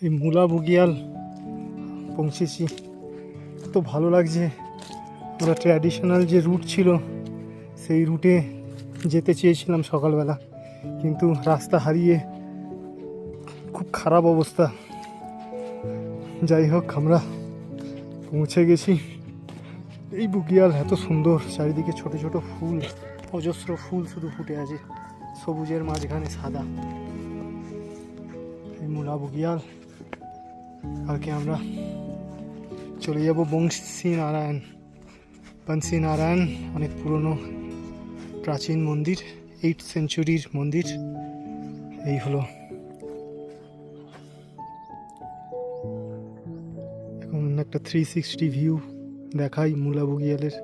এই মুলা বুগিয়াল পৌঁছেছি। তো ভালো লাগছে। আমরা ট্র্যাডিশনাল যে রুট ছিল সেই রুটে যেতে চেয়েছিলাম সকালবেলা, কিন্তু রাস্তা হারিয়ে খুব খারাপ অবস্থা। যাই হোক, আমরা পৌঁছে গেছি। এই বুগিয়াল এত সুন্দর, চারিদিকে ছোট ছোট ফুল, অজস্র ফুল শুধু ফুটে আছে, সবুজের মাঝখানে সাদা। এই মুলা বুগিয়াল। কালকে আমরা চলে যাব বংশী নারায়ণ, অনেক পুরনো প্রাচীন মন্দির, 8th সেঞ্চুরির মন্দির। এই হলো এখন একটা 360 ভিউ দেখাই মুলা বুগিয়ালের।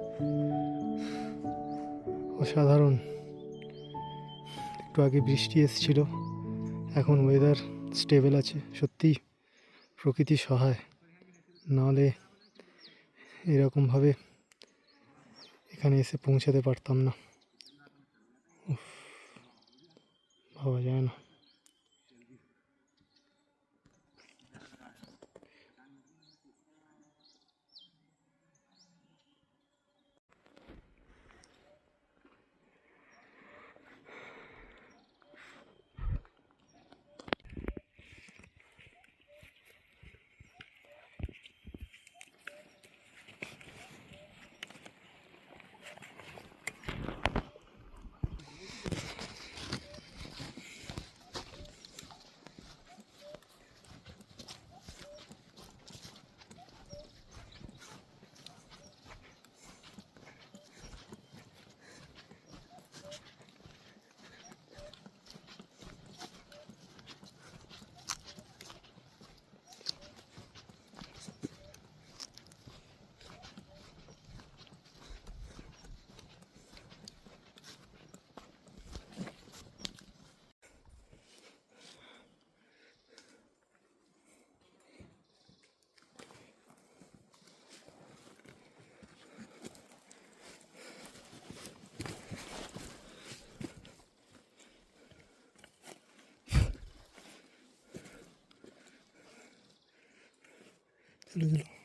অসাধারণ। একটু আগে বৃষ্টি এসেছিল, এখন ওয়েদার স্টেবল আছে। সত্যি প্রকৃতি সহায়, নাহলে এরকমভাবে এখানে এসে পৌঁছাতে পারতাম না। ভাবা যায় না। চলে গেল।